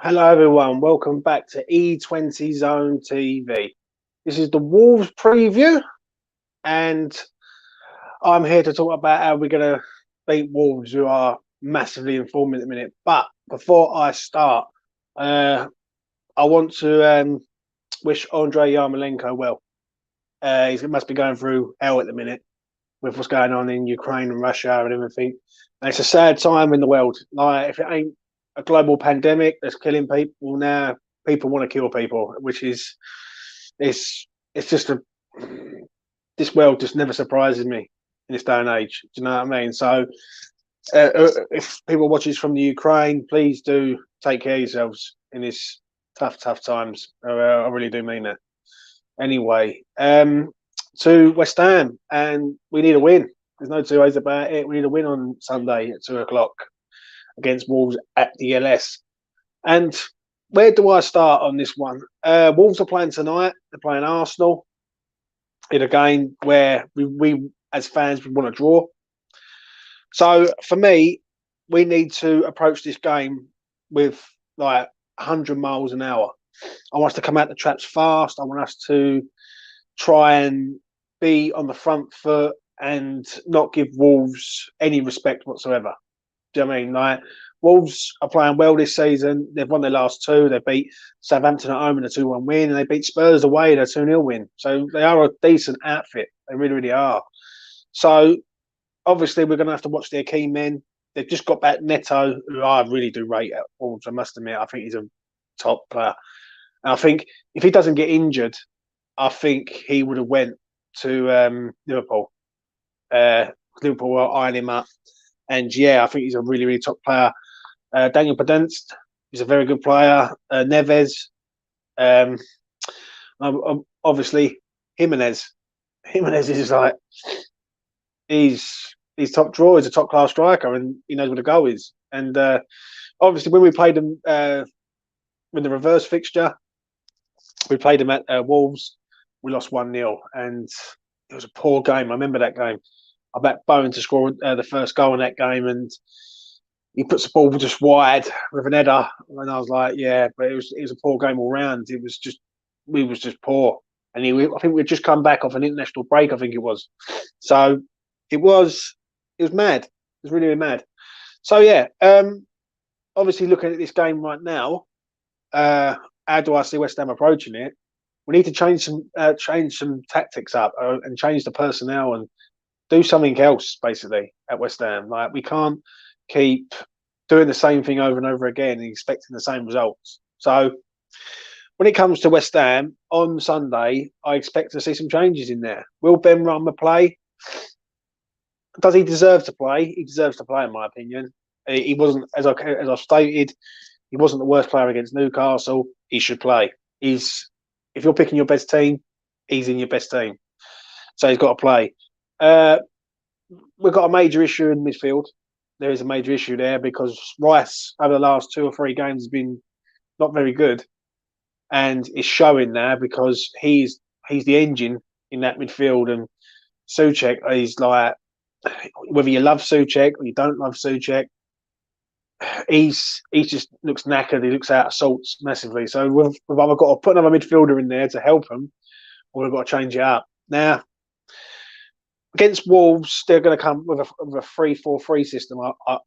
Hello, everyone. Welcome back to E20 Zone TV. This is the Wolves preview, and I'm here to talk about how we're going to beat Wolves, who are massively in form at the minute. But before I start, I want to wish Andrei Yarmolenko well. He must be going through hell at the minute with what's going on in Ukraine and Russia and everything. And it's a sad time in the world. Like, if it ain't a global pandemic that's killing people now, people want to kill people, which is it's just this world just never surprises me in this day and age. Do you know what I mean? So if people watch this from the Ukraine, please do take care of yourselves in this tough times. I really do mean that. Anyway, to West Ham, and we need a win. There's no two ways about it. We need a win on Sunday at 2 o'clock against Wolves at the LS. And where do I start on this one? Wolves are playing tonight. They're playing Arsenal in a game where we as fans, we want to draw. So for me, we need to approach this game with like 100 miles an hour. I want us to come out the traps fast. I want us to try and be on the front foot and not give Wolves any respect whatsoever. Do you know what I mean? Like, Wolves are playing well this season. They've won their last two. They beat Southampton at home in a 2-1 win, and they beat Spurs away in a 2-0 win. So they are a decent outfit. They really are. So obviously we're going to have to watch their key men. They've just got back Neto, who I really do rate at Wolves, I must admit. I think he's a top player. And I think if he doesn't get injured, I think he would have went to Liverpool. Liverpool will iron him up. And yeah, I think he's a really top player. Daniel Podence, he's a very good player. Neves, obviously Jimenez. Jimenez is like he's top draw. He's a top class striker, and he knows where the goal is. And obviously, when we played them with the reverse fixture, we played them at Wolves. We lost 1-0, and it was a poor game. I remember that game. I backed Bowen to score the first goal in that game, and he puts the ball just wide with an header, and I was like, yeah, but it was a poor game all round. We was just poor, and I think we'd just come back off an international break. I think it was, so it was mad. It was really mad. So yeah, obviously looking at this game right now, how do I see West Ham approaching it? We need to change some tactics up and change the personnel and do something else basically at West Ham. Like, we can't keep doing the same thing over and over again and expecting the same results. So when it comes to West Ham on Sunday, I expect to see some changes in there. Will Benrahma play? Does he deserve to play? He deserves to play, in my opinion. He wasn't, as I've stated, he wasn't the worst player against Newcastle. He should play. If you're picking your best team, he's in your best team, so he's got to play. We've got a major issue in midfield. There is a major issue there because Rice over the last 2 or 3 games has been not very good, and it's showing now because he's the engine in that midfield, and Souček is like, whether you love Souček or you don't love Souček, he just looks knackered. He looks out of sorts massively. So we've either got to put another midfielder in there to help him, or we've got to change it up. Now, against Wolves, they're going to come with a 3-4-3 system.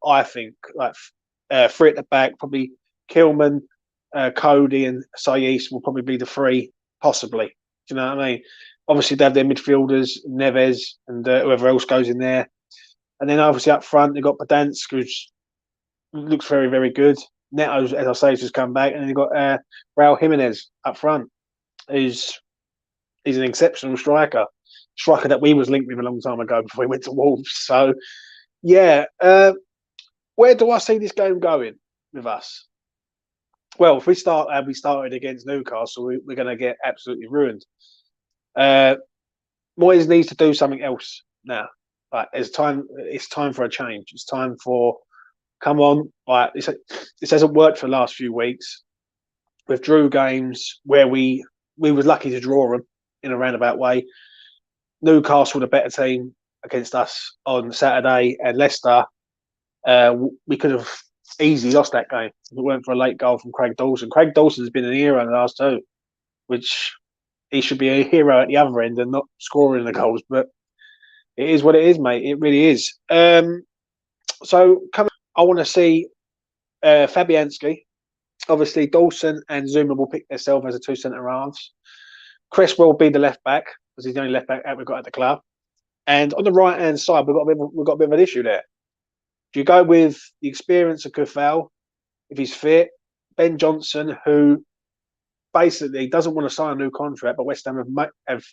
I think, like 3 at the back, probably Kilman, Cody, and Sayis will probably be the 3, possibly. Do you know what I mean? Obviously, they have their midfielders, Neves, and whoever else goes in there. And then obviously up front, they've got Podence, who looks very good. Neto, as I say, has just come back. And then you've got Raul Jimenez up front, he's an exceptional striker that we was linked with a long time ago before we went to Wolves. So, yeah, where do I see this game going with us? Well, if we started against Newcastle, we're going to get absolutely ruined. Moyes needs to do something else now. Like, it's time for a change. It's time for, come on. Like, this hasn't worked for the last few weeks. We've drew games where we was lucky to draw them in a roundabout way. Newcastle, the better team against us on Saturday, and Leicester, we could have easily lost that game. If it weren't for a late goal from Craig Dawson. Craig Dawson's been a hero in the last two, which he should be a hero at the other end and not scoring the goals. But it is what it is, mate. It really is. So I want to see Fabianski. Obviously, Dawson and Zuma will pick themselves as the two centre halves. Chris will be the left back because he's the only left back we've got at the club. And on the right hand side, we've got a bit of an issue there. Do you go with the experience of Kufal, if he's fit, Ben Johnson, who basically doesn't want to sign a new contract, but West Ham have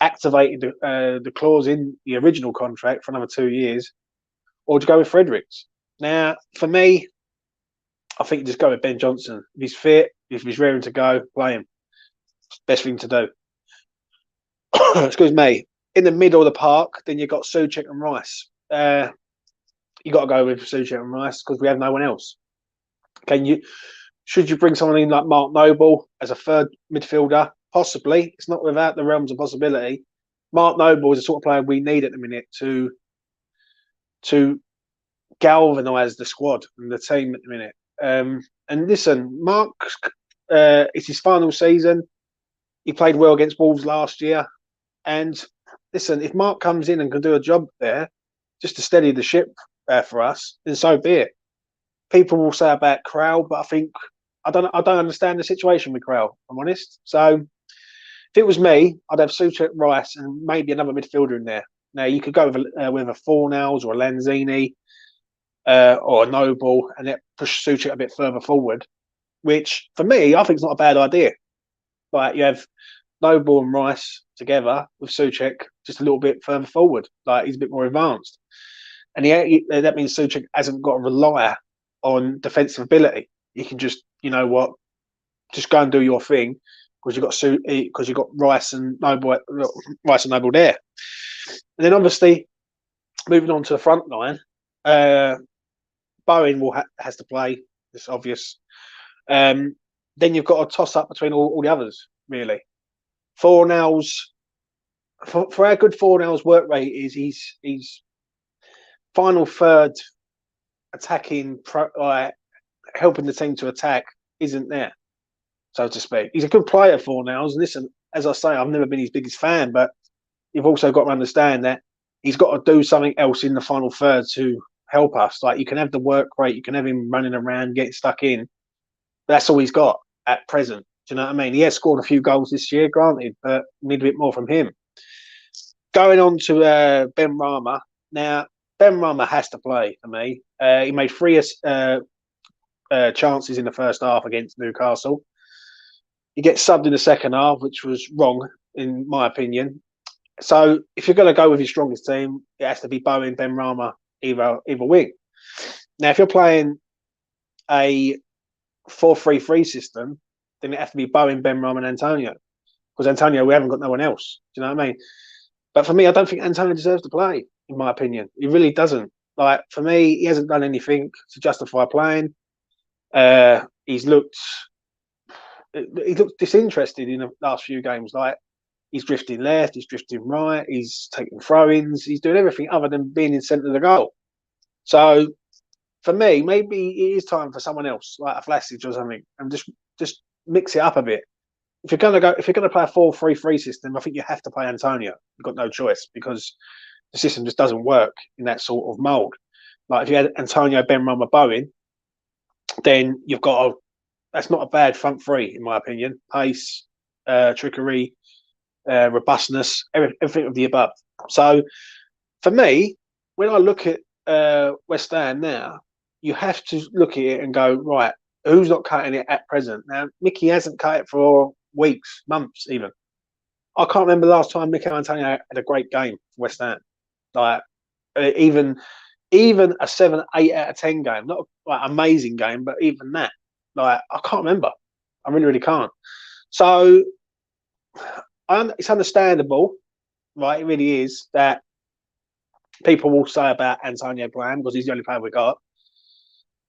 activated the clause in the original contract for another 2 years, or do you go with Fredericks? Now, for me, I think you just go with Ben Johnson. If he's fit, if he's raring to go, play him. Best thing to do. Excuse me. In the middle of the park, then you've got Souček and Rice. You got to go with Souček and Rice because we have no one else. Should you bring someone in like Mark Noble as a third midfielder? Possibly. It's not without the realms of possibility. Mark Noble is the sort of player we need at the minute to galvanise the squad and the team at the minute. And listen, Mark, it's his final season. He played well against Wolves last year. And listen, if Mark comes in and can do a job there, just to steady the ship for us, then so be it. People will say about Krell, but I think I don't understand the situation with Krell, if I'm honest. So if it was me, I'd have Souček, Rice, and maybe another midfielder in there. Now you could go with a Fornals or a Lanzini or a Noble, and then push Souček a bit further forward. Which for me, I think is not a bad idea. Like you have Noble and Rice together with Souček just a little bit further forward. Like he's a bit more advanced, and that means Souček hasn't got to rely on defensive ability. You can just, you know what, just go and do your thing because you've got Rice and Noble there. And then obviously moving on to the front line, Bowen has to play. It's obvious. Then you've got a toss up between all the others really. Fornals, for how good Fornals' work rate is, he's final third attacking, helping the team to attack isn't there, so to speak. He's a good player for now. And listen, as I say, I've never been his biggest fan, but you've also got to understand that he's got to do something else in the final third to help us. Like you can have the work rate, you can have him running around, getting stuck in. But that's all he's got at present. Do you know what I mean? He has scored a few goals this year, granted, but we need a bit more from him. Going on to Benrahma. Now, Benrahma has to play for me. He made 3 chances in the first half against Newcastle. He gets subbed in the second half, which was wrong, in my opinion. So if you're going to go with your strongest team, it has to be Bowen, Benrahma, either wing. Now, if you're playing a 4-3-3 system, then it has to be Bowen, Benrahma, and Antonio. Because Antonio, we haven't got no one else. Do you know what I mean? But for me, I don't think Antonio deserves to play, in my opinion. He really doesn't. Like, for me, he hasn't done anything to justify playing. He's looked disinterested in the last few games. Like, he's drifting left, he's drifting right, he's taking throw-ins, he's doing everything other than being in centre of the goal. So, for me, maybe it is time for someone else, like a Vlasic or something, and just mix it up a bit. If you're going to play a 4-3-3 system, I think you have to play Antonio. You've got no choice because the system just doesn't work in that sort of mould. Like if you had Antonio, Benrahma, Bowen, then you've got that's not a bad front three in my opinion. Pace, trickery, robustness, everything of the above. So for me, when I look at West Ham now, you have to look at it and go, right, who's not cutting it at present? Now, Mickey hasn't cut it for weeks, months even. I can't remember the last time Mikel Antonio had a great game for West Ham. Like, even a 7, 8 out of 10 game. Not like amazing game, but even that. Like, I can't remember. I really, really can't. So, it's understandable, right? It really is, that people will say about Antonio playing because he's the only player we got.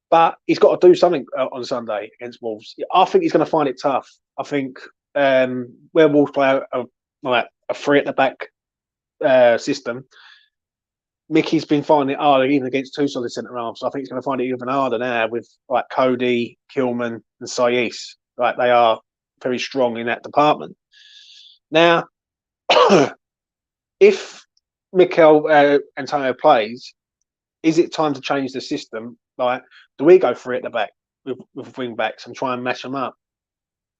But he's got to do something on Sunday against Wolves. I think he's going to find it tough. I think where Wolves play a 3 at the back system, Mickey's been finding it harder even against two solid centre halves. So I think he's going to find it even harder now with like Cody, Kilman, and Saiss. Like they are very strong in that department. Now, if Mikel Antonio plays, is it time to change the system? Like, do we go for it at the back with wing backs and try and mash them up?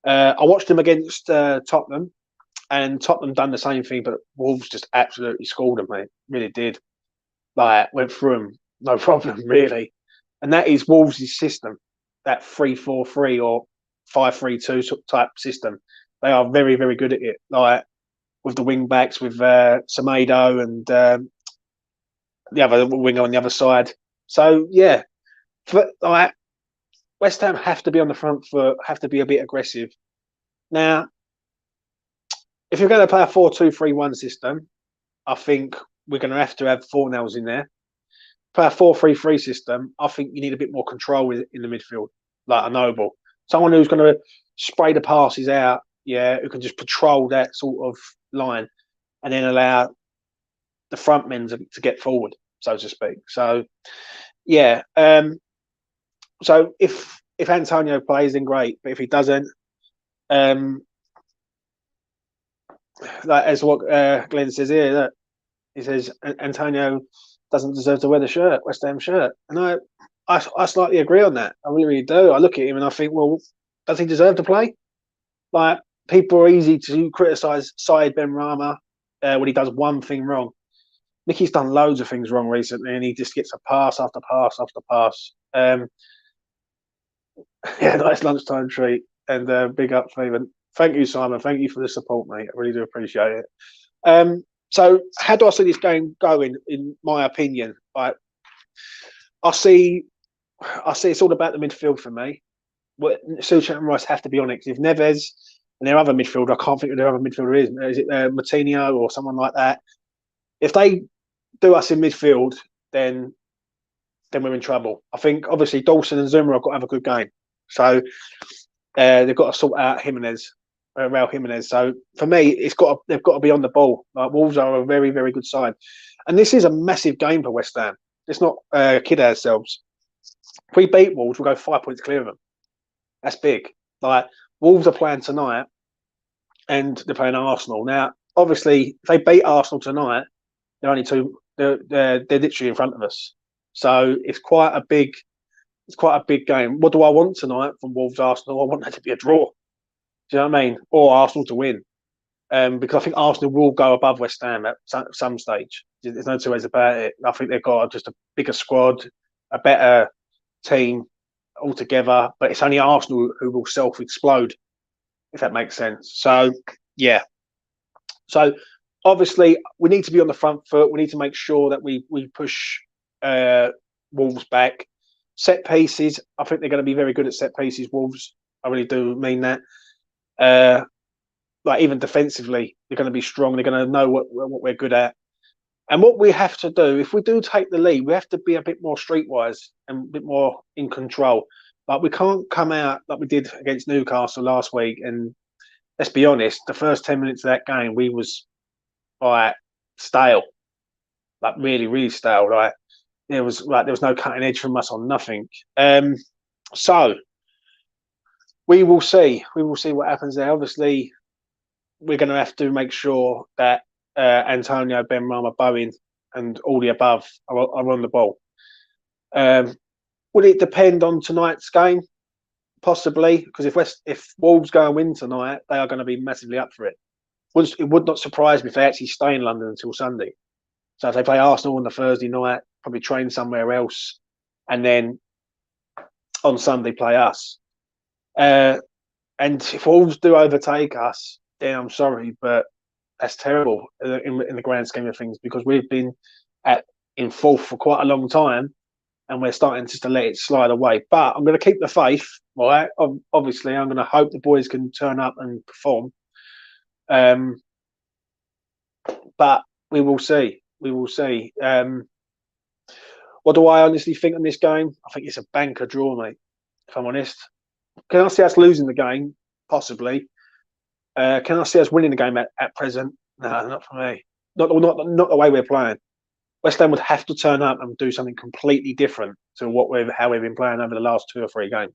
I watched him against Tottenham, and Tottenham done the same thing, but Wolves just absolutely scored them, mate. Really did. Like, went through them, no problem, really. And that is Wolves' system, that 3-4-3 or 5-3-2 type system. They are very, very good at it. Like, with the wing backs, with Semedo and the other winger on the other side. So, yeah, like, West Ham have to be on the front foot, have to be a bit aggressive. Now, if you're going to play a 4-2-3-1 system, I think we're going to have Fornals in there. Play a 4-3-3 system, I think you need a bit more control in the midfield, like a Noble. Someone who's going to spray the passes out, yeah, who can just patrol that sort of line and then allow the front men to get forward, so to speak. So, yeah. So if Antonio plays, then great. But if he doesn't, like as what Glenn says here, that he says Antonio doesn't deserve to wear the shirt, West Ham shirt, and I slightly agree on that. I really, really do. I look at him and I think, well, does he deserve to play? Like, people are easy to criticise Said Benrahma when he does one thing wrong. Mickey's done loads of things wrong recently, and he just gets a pass after pass after pass. Yeah, nice lunchtime treat, and big up, Stephen. Thank you, Simon. Thank you for the support, mate. I really do appreciate it. So, how do I see this game going? In my opinion, I see it's all about the midfield for me. Suchet and Rice have to be on it. If Neves and their other midfielder, I can't think of their other midfielder is. Is it Martinho or someone like that? If they do us in midfield, then we're in trouble. I think obviously Dawson and Zuma have got to have a good game. So they've got to sort out Raul Jimenez. So for me, they've got to be on the ball. Like, Wolves are a very, very good side, and this is a massive game for West Ham. Let's not kid ourselves. If we beat Wolves, we'll go 5 points clear of them. That's big. Like, Wolves are playing tonight, and they're playing Arsenal. Now, obviously, if they beat Arsenal tonight, they're only two. They're literally in front of us. So it's quite a big game. What do I want tonight from Wolves Arsenal? I want that to be a draw. Do you know what I mean? Or Arsenal to win. Because I think Arsenal will go above West Ham at some stage. There's no two ways about it. I think they've got just a bigger squad, a better team altogether. But it's only Arsenal who will self-explode, if that makes sense. So, yeah. So, obviously, we need to be on the front foot. We need to make sure that we push Wolves back. Set pieces, I think they're going to be very good at set pieces, Wolves. I really do mean that. Like, even defensively, they're going to be strong. They're going to know what we're good at. And what we have to do, if we do take the lead, we have to be a bit more streetwise and a bit more in control. Like, we can't come out like we did against Newcastle last week. And let's be honest, the first 10 minutes of that game, we was like stale, like really, really stale. Like, there was no cutting edge from us on nothing. So we will see. We will see what happens there. Obviously, we're going to have to make sure that Antonio, Benrahma, Bowen, and all the above are on the ball. Will it depend on tonight's game? Possibly, because if Wolves go and win tonight, they are going to be massively up for it. It would not surprise me if they actually stay in London until Sunday. So if they play Arsenal on the Thursday night, probably train somewhere else, and then on Sunday play us. And if Wolves do overtake us, then I'm sorry, but that's terrible in the grand scheme of things, because we've been in fourth for quite a long time, and we're starting just to let it slide away. But I'm going to keep the faith, right? Obviously, I'm going to hope the boys can turn up and perform. But we will see. We will see. What do I honestly think on this game? I think it's a banker draw, mate, if I'm honest. Can I see us losing the game? Possibly. Can I see us winning the game at present? No, not for me. Not the way we're playing. West Ham would have to turn up and do something completely different to how we've been playing over the last 2 or 3 games.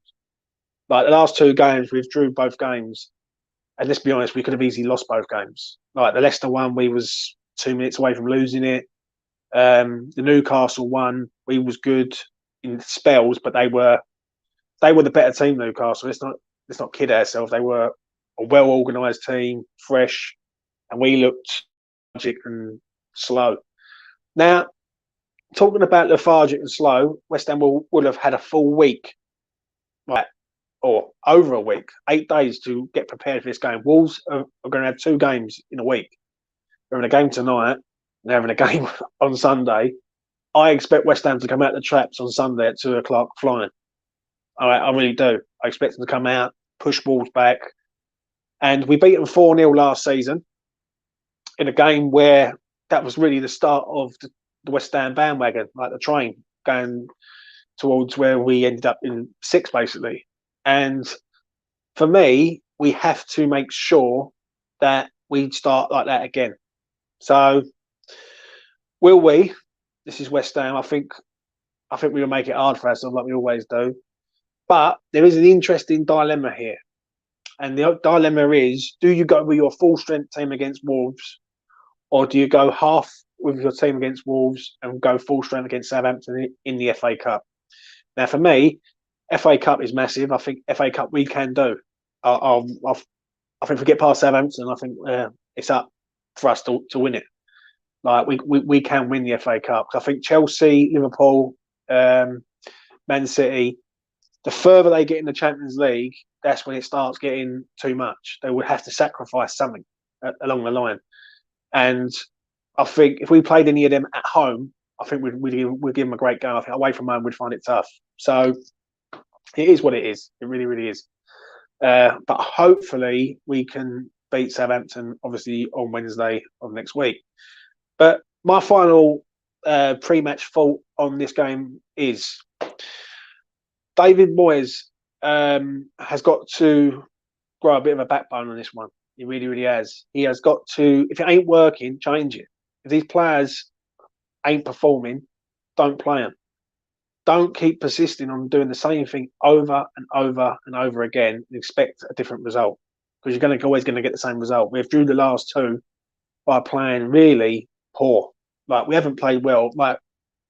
Like the last 2 games, we've drew both games, and let's be honest, we could have easily lost both games. Like the Leicester one, we was 2 minutes away from losing it. The Newcastle one, we was good in spells, but they were the better team. Newcastle. Let's not kid ourselves. They were a well organised team, fresh, and we looked lethargic and slow. Now, talking about lethargic and slow, West Ham would have had a full week, right, or over a week, 8 days to get prepared for this game. Wolves are going to have 2 games in a week. They're having a game tonight, and they're having a game on Sunday. I expect West Ham to come out the traps on Sunday at 2 o'clock flying. I really do. I expect them to come out, push Wolves back. And we beat them 4-0 last season in a game where that was really the start of the West Ham bandwagon, like the train going towards where we ended up in 6th, basically. And for me, we have to make sure that we start like that again. So, will we? This is West Ham. I think we will make it hard for ourselves, like we always do. But there is an interesting dilemma here. And the dilemma is, do you go with your full strength team against Wolves, or do you go half with your team against Wolves and go full strength against Southampton in the FA Cup? Now, for me, FA Cup is massive. I think FA Cup we can do. I think if we get past Southampton, I think it's up for us to win it. Like we can win the FA Cup. I think Chelsea, Liverpool, Man City, the further they get in the Champions League, that's when it starts getting too much. They would have to sacrifice something along the line. And I think if we played any of them at home, I think we'd give them a great go. I think away from home, we'd find it tough. So it is what it is. It really, really is. But hopefully we can beat Southampton, obviously, on Wednesday of next week. But my final pre-match thought on this game is David Moyes has got to grow a bit of a backbone on this one. He really, really has. He has got to, if it ain't working, change it. If these players ain't performing, don't play them. Don't keep persisting on doing the same thing over and over and over again and expect a different result, because you're always going to get the same result. We've drew the last 2 by playing really poor. Like, we haven't played well. Like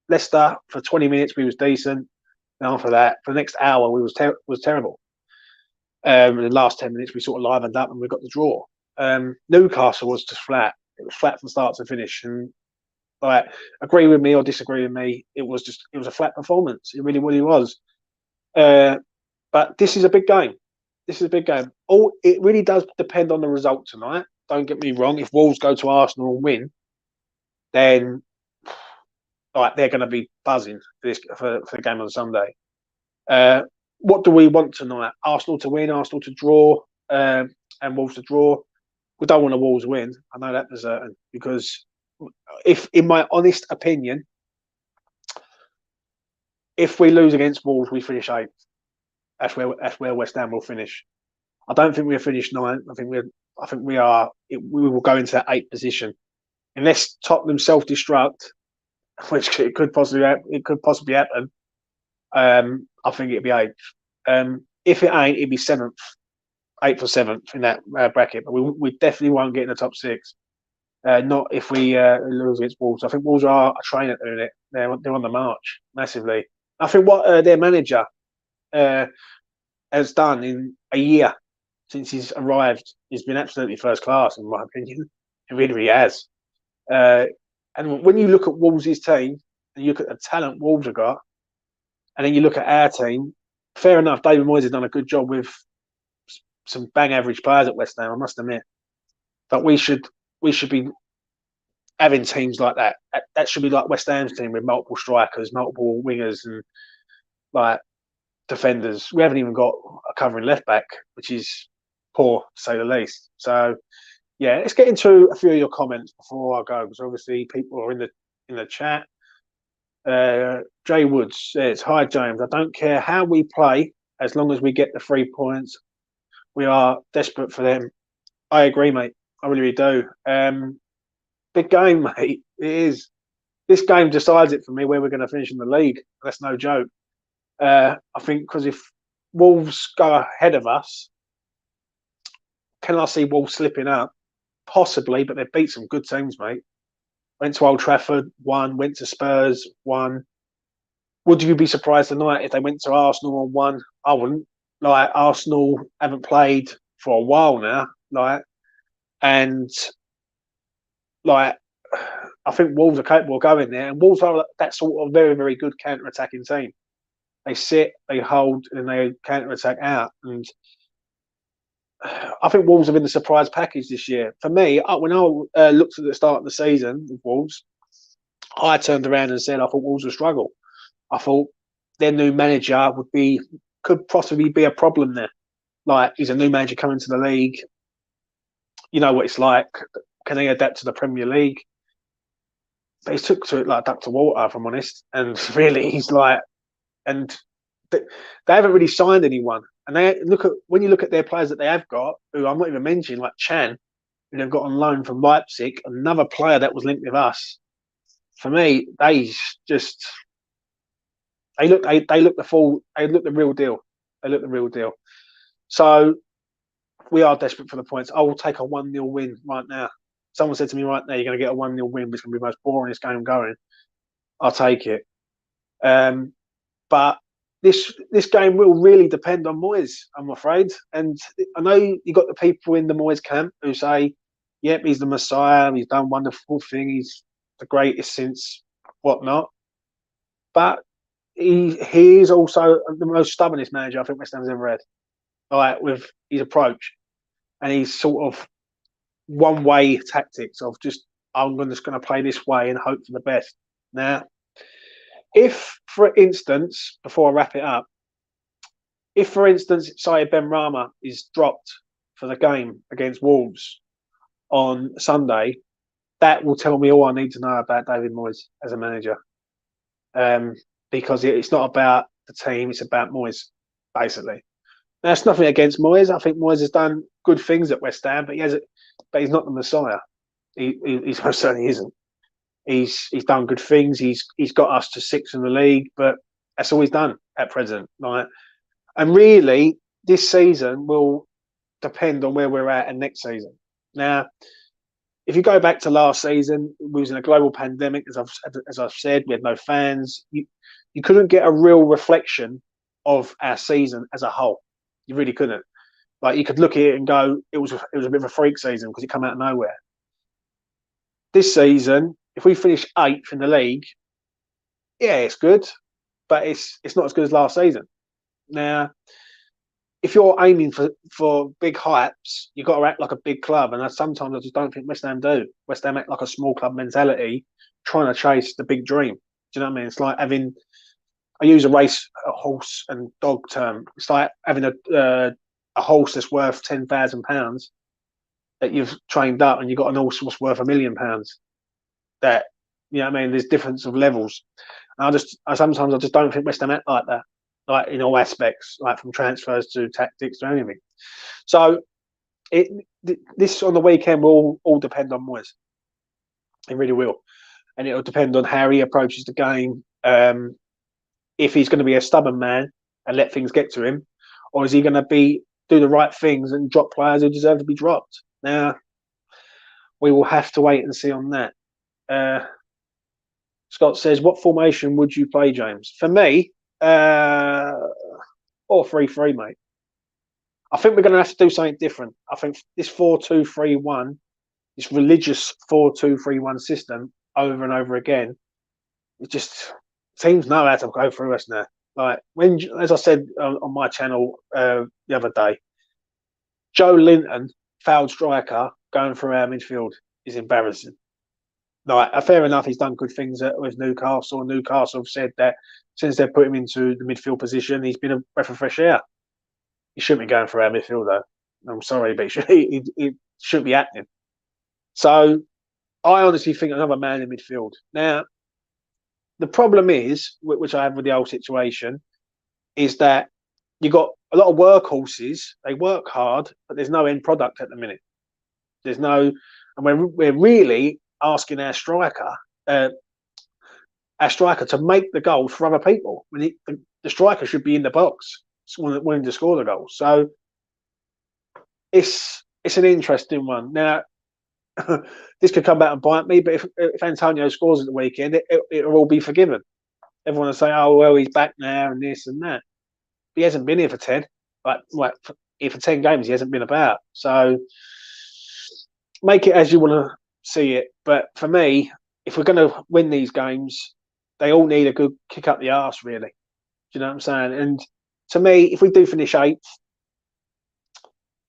Leicester, for 20 minutes we was decent. And after that, for the next hour, we was terrible. In the last 10 minutes, we sort of livened up and we got the draw. Newcastle was just flat. It was flat from start to finish. And like, agree with me or disagree with me, it was a flat performance. It really, really was. But this is a big game. It really does depend on the result tonight. Don't get me wrong. If Wolves go to Arsenal and win, then they're going to be buzzing for the game on Sunday. What do we want tonight? Arsenal to win, Arsenal to draw, and Wolves to draw. We don't want the Wolves win. I know that for certain, because if, in my honest opinion, if we lose against Wolves, we finish 8th. That's where West Ham will finish. I don't think we'll finish 9th. I think we will go into that 8th position, unless Tottenham self-destruct, which it could possibly happen. I think it'd be 8th. If it ain't, it'd be 7th, 8th or 7th in that bracket. But we definitely won't get in the top 6. Not if we lose against Wolves. I think Wolves are a train at doing it. They're on the march massively. I think what their manager has done in a year since he's arrived has been absolutely first class, in my opinion. It really, really has. And when you look at Wolves' team, and you look at the talent Wolves have got, and then you look at our team, fair enough, David Moyes has done a good job with some bang average players at West Ham, I must admit. But we should be having teams like that. That should be like West Ham's team, with multiple strikers, multiple wingers, and like defenders. We haven't even got a covering left back, which is poor to say the least. So yeah, let's get into a few of your comments before I go, because obviously people are in the chat. Jay Woods says, "Hi James, I don't care how we play as long as we get the 3 points. We are desperate for them." I agree, mate. I really, really do. Big game, mate. It is. this game decides it for me where we're going to finish in the league. That's no joke. I think because if Wolves go ahead of us, can I see Wolves slipping up? Possibly, but they've beat some good teams, mate. Went to Old Trafford, won. Went to Spurs, won. Would you be surprised tonight if they went to Arsenal and won? I wouldn't. Like, Arsenal haven't played for a while now, like, and like, I think Wolves are capable of going there, and Wolves are that sort of very, very good counter-attacking team. They sit, they hold, and they counter-attack out. And I think Wolves have been the surprise package this year. For me, when I looked at the start of the season with Wolves, I turned around and said I thought Wolves would struggle. I thought their new manager could possibly be a problem there. Like, he's a new manager coming to the league. You know what it's like. Can he adapt to the Premier League? But he took to it like duck to water, if I'm honest. And really, he's like, and they haven't really signed anyone. And when you look at their players that they have got, who I'm not even mentioning, like Chan, who they've got on loan from Leipzig, another player that was linked with us. For me, they look the real deal. They look the real deal. So we are desperate for the points. I will take a 1-0 win right now. Someone said to me right now, you're going to get a 1-0 win, but it's going to be the most boringest game going. I'll take it. But this game will really depend on Moyes, I'm afraid. And I know you got the people in the Moyes camp who say, yep, he's the Messiah, he's done wonderful things, he's the greatest since whatnot. But he is also the most stubbornest manager I think West Ham's ever had. Like, with his approach. And he's sort of one-way tactics of just, I'm just going to play this way and hope for the best. Now, if, for instance, before I wrap it up, if, for instance, Saïd Benrahma is dropped for the game against Wolves on Sunday, that will tell me all I need to know about David Moyes as a manager. Because it's not about the team, it's about Moyes, basically. That's nothing against Moyes. I think Moyes has done good things at West Ham, but he's not the Messiah. He most certainly isn't. He's done good things. He's got us to 6th in the league, but that's all he's done at present. Right? And really, this season will depend on where we're at and next season. Now, if you go back to last season, we was in a global pandemic, as I've said, we had no fans. You couldn't get a real reflection of our season as a whole. You really couldn't. Like, you could look at it and go, it was a bit of a freak season because it came out of nowhere. This season, if we finish 8th in the league, yeah, it's good, but it's not as good as last season. Now, if you're aiming for big hypes, you've got to act like a big club, and sometimes I just don't think West Ham do. West Ham act like a small club mentality, trying to chase the big dream. Do you know what I mean? It's like having, I use a horse and dog term. It's like having a horse that's worth £10,000 that you've trained up, and you've got an horse that's worth £1 million. That, you know what I mean? There's difference of levels. And sometimes I just don't think West Ham act like that, like in all aspects, like from transfers to tactics to anything. So this on the weekend will all depend on Moyes. It really will, and it will depend on how he approaches the game. If he's going to be a stubborn man and let things get to him, or is he going to do the right things and drop players who deserve to be dropped? Now, we will have to wait and see on that. Scott says, what formation would you play, James? For me, 4-3-3, mate. I think we're going to have to do something different. I think this 4-2-3-1, this religious 4-2-3-1 system over and over again, it just, teams know how to go through us now. Like, as I said on my channel the other day, Joe Linton, fouled striker, going through our midfield is embarrassing. Like, fair enough, he's done good things with Newcastle. Newcastle have said that since they've put him into the midfield position, he's been a breath of fresh air. He shouldn't be going for our midfield, though. I'm sorry, but it shouldn't be happening. So I honestly think another man in midfield. Now, the problem is, which I have with the whole situation, is that you've got a lot of workhorses. They work hard, but there's no end product at the minute. There's no, and we're really asking our striker, our striker to make the goals for other people when the striker should be in the box wanting to score the goal. So it's an interesting one. Now, this could come back and bite me, but if Antonio scores at the weekend, it'll all be forgiven. Everyone will say, "Oh well, he's back now," and this and that. He hasn't been here for 10. Like here for 10 games, he hasn't been about. So make it as you want to see it. But for me, if we're going to win these games, they all need a good kick up the arse, really. Do you know what I'm saying? And to me, if we do finish 8th,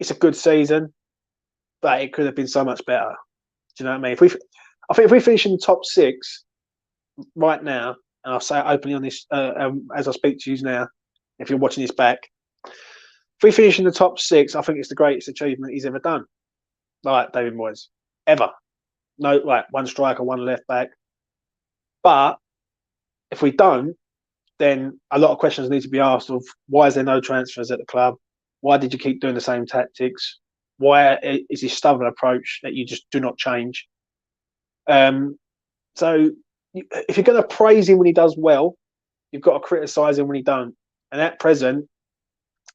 it's a good season, but it could have been so much better. Do you know what I mean? I think if we finish in the top 6 right now, and I'll say it openly on this as I speak to you now, if you're watching this back, if we finish in the top 6, I think it's the greatest achievement he's ever done. Like David Moyes, ever. No, like one striker, one left back. But if we don't, then a lot of questions need to be asked of why is there no transfers at the club? Why did you keep doing the same tactics? Why is this stubborn approach that you just do not change? So if you're going to praise him when he does well, you've got to criticise him when he don't. And at present,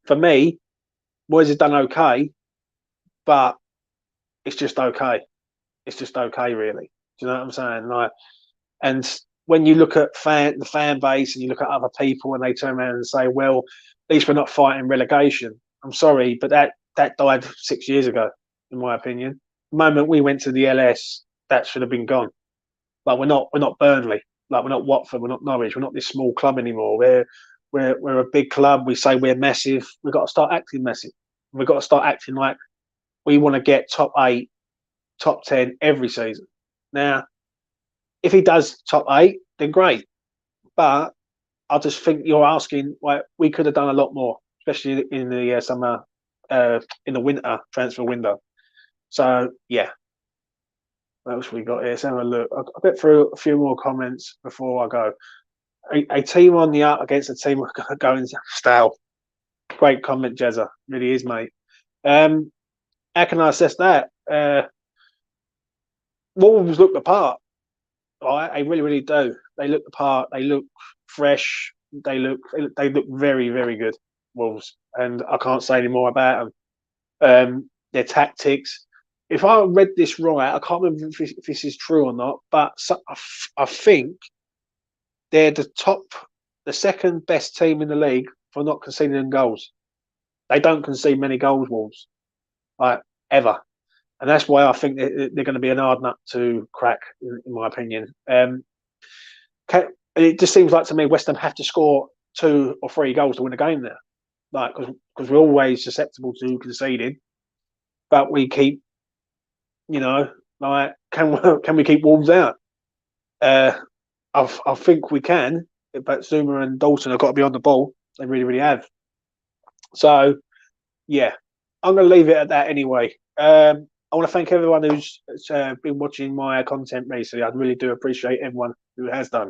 for me, Moyes has done okay, but it's just okay. It's just okay, really. Do you know what I'm saying? Like, and when you look at the fan base and you look at other people and they turn around and say, well, at least we're not fighting relegation. I'm sorry, but that died 6 years ago, in my opinion. The moment we went to the LS, that should have been gone. Like we're not Burnley, like we're not Watford, we're not Norwich, we're not this small club anymore. We're a big club. We say we're massive. We've got to start acting massive. We've got to start acting like we want to get top 8, top 10 every season. Now, if he does top 8, then great. But I just think you're asking, like, we could have done a lot more, especially in the summer, in the winter transfer window. So, yeah. What else we got here? Let's have a look. I'll get through a few more comments before I go. A team on the up against a team going stale. Great comment, Jezza. Really is, mate. How can I assess that? Wolves look the part. Right? They really, really do. They look the part. They look fresh. They look very, very good. Wolves, and I can't say any more about them. Their tactics. If I read this right, I can't remember if this is true or not, but I think they're the second best team in the league for not conceding goals. They don't concede many goals, Wolves, like ever, and that's why I think they're going to be an hard nut to crack, in my opinion. It just seems like to me West Ham have to score 2 or 3 goals to win a game there, like because we're always susceptible to conceding, but we keep, like can we keep Wolves out? I think we can, but Zuma and Dalton have got to be on the ball. They really, really have. So, yeah, I'm going to leave it at that anyway. I want to thank everyone who's been watching my content recently. I really do appreciate everyone who has done.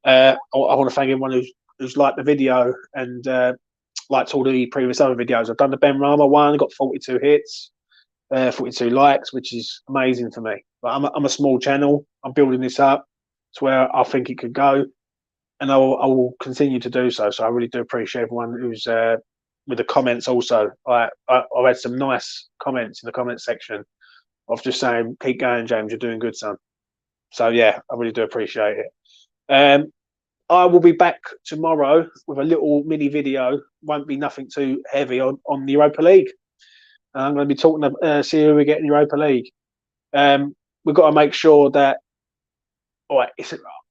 I want to thank everyone who's liked the video and liked all the previous other videos. I've done the Ben Rama one, got 42 hits, 42 likes, which is amazing for me. But I'm a small channel. I'm building this up to where I think it could go, and I will continue to do so. So I really do appreciate everyone who's with the comments. Also, I've had some nice comments in the comment section of just saying, "Keep going, James. You're doing good, son." So yeah, I really do appreciate it. I will be back tomorrow with a little mini video. Won't be nothing too heavy on the Europa League. I'm going to be talking to see who we get in the Europa League. We've got to make sure that. All right,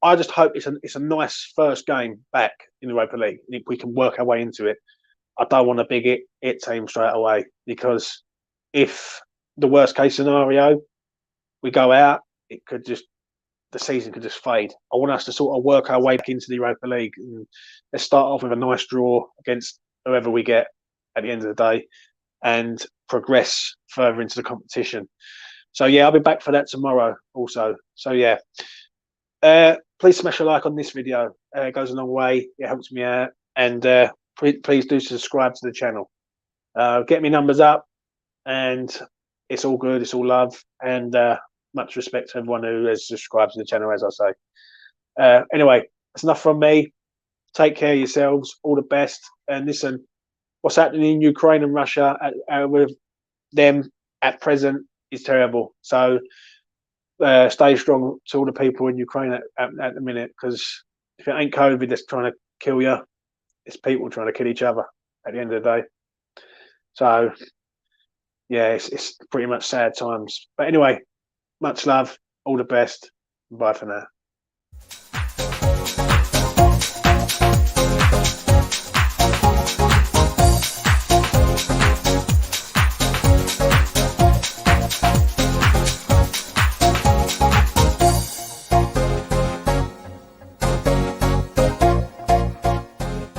I just hope it's a nice first game back in the Europa League. If we can work our way into it, I don't want a big it team straight away, because if the worst case scenario we go out, the season could just fade. I want us to sort of work our way back into the Europa League. And let's start off with a nice draw against whoever we get at the end of the day, and progress further into the competition. So yeah, I'll be back for that tomorrow also. So yeah. Please smash a like on this video. It goes a long way. It helps me out. And please do subscribe to the channel. Get me numbers up. And it's all good. It's all love. And much respect to everyone who has subscribed to the channel, as I say. Anyway, that's enough from me. Take care of yourselves. All the best. And listen, what's happening in Ukraine and Russia with them at present is terrible. So stay strong to all the people in Ukraine at the minute, because if it ain't COVID that's trying to kill you, it's people trying to kill each other at the end of the day. So yeah, it's pretty much sad times. But anyway, much love, all the best, bye for now.